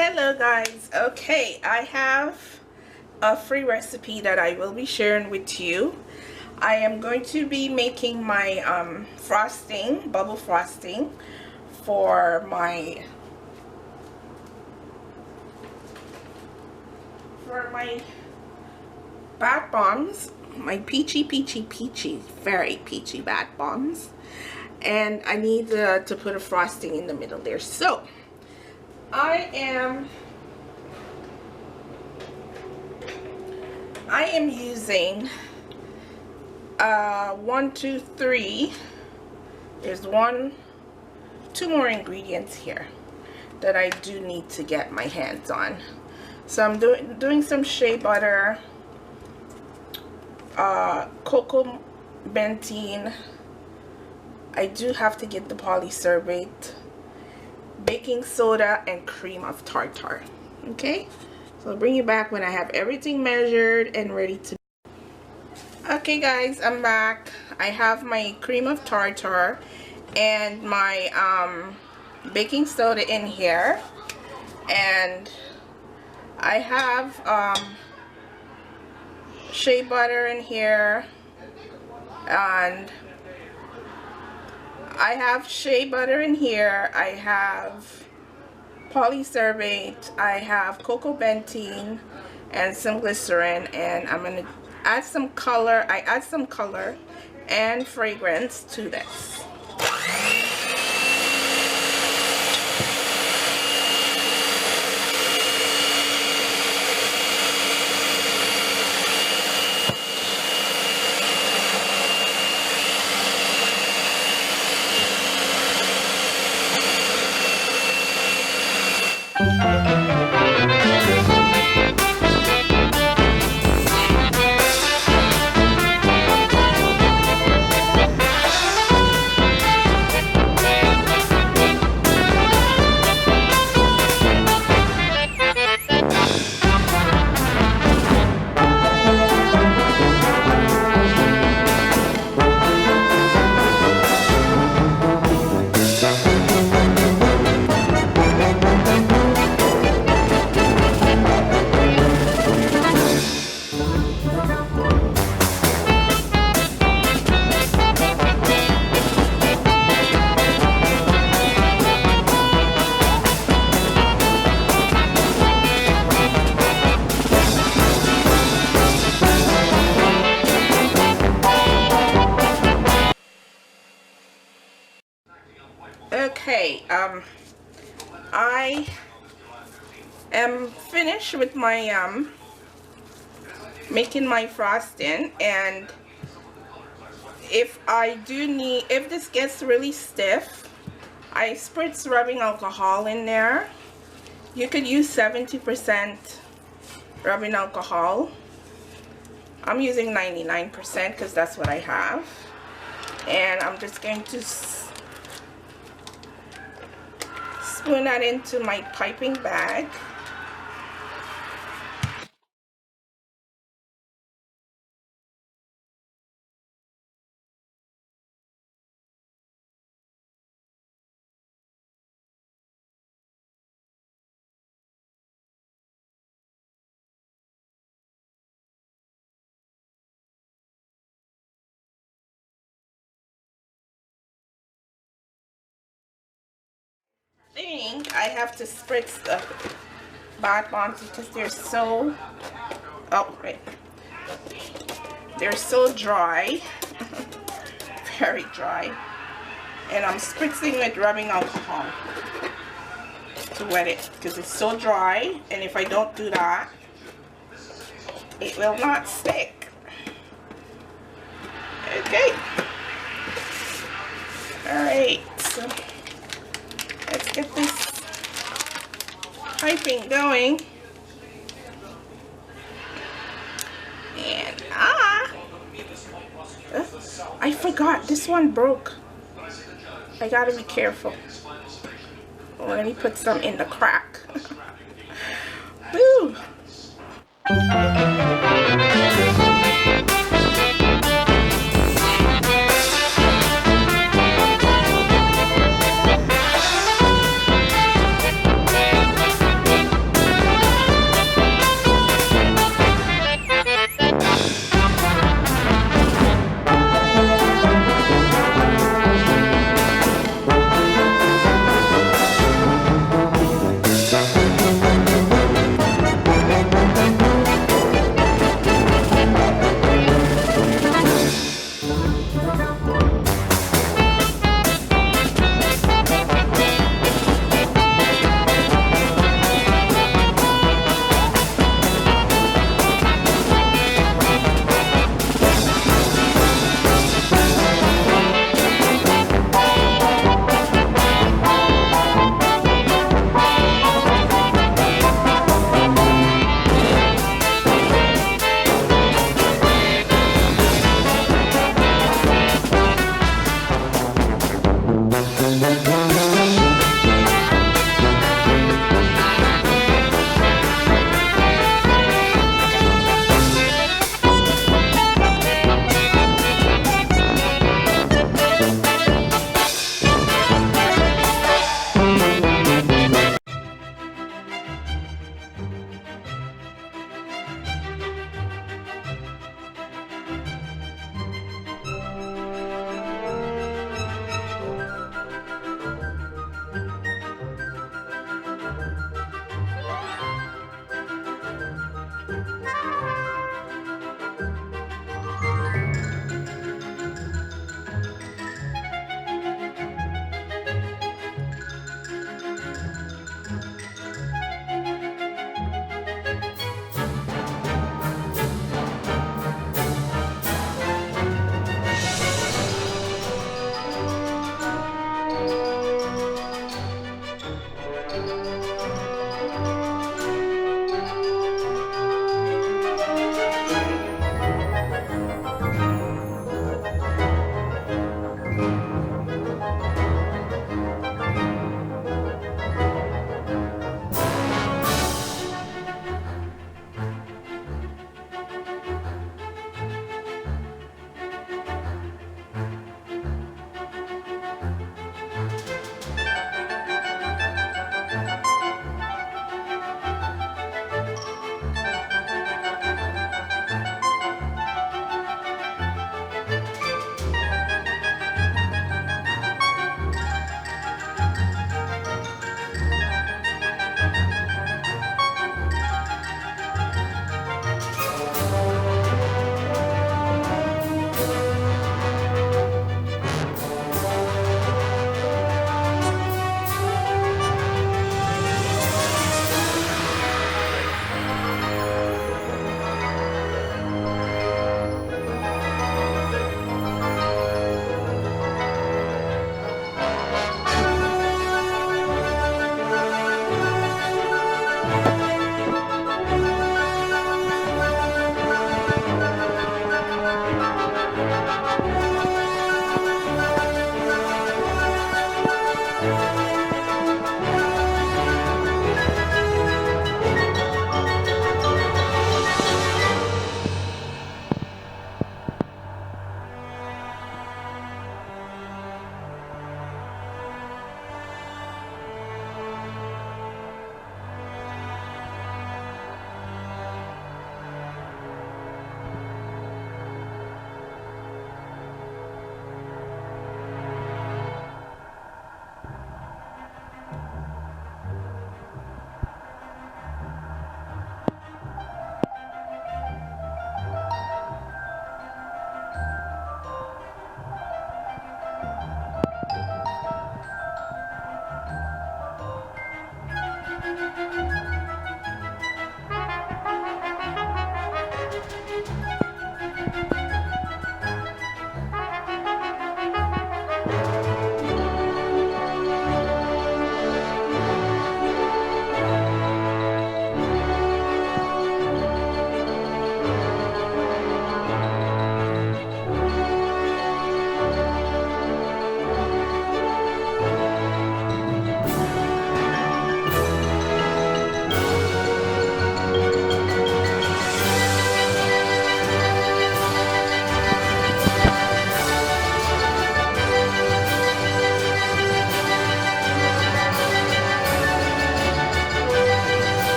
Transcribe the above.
Hello guys. Okay, I have a free recipe that I will be sharing with you. I am going to be making my frosting, bubble frosting for my bath bombs, my peachy, very peachy bath bombs. And I need to put a frosting in the middle there. So I am using 1, 2, 3. There's two more ingredients here that I do need to get my hands on. So I'm doing some shea butter, cocoa benzene. I do have to get the polysorbate, baking soda, and cream of tartar. Okay, so I'll bring you back when I have everything measured and ready to. Okay guys, I'm back. I have my cream of tartar and my baking soda in here, and I have shea butter in here, and I have shea butter in here. I have polysorbate, I have cocoa benzene, and some glycerin, and I'm gonna add some color. I add some color and fragrance to this. Okay, I am finished with my making my frosting, and if this gets really stiff, I spritz rubbing alcohol in there. You could use 70% rubbing alcohol. I'm using 99% because that's what I have, and I'm just going to spoon that into my piping bag. I have to spritz the bath bombs because they're so they're so dry. Very dry, and I'm spritzing with rubbing alcohol to wet it because it's so dry, and if I don't do that, it will not stick. Okay, alright, so let's get this piping going. And I forgot, this one broke. I gotta be careful. Let me put some in the crack. Woo!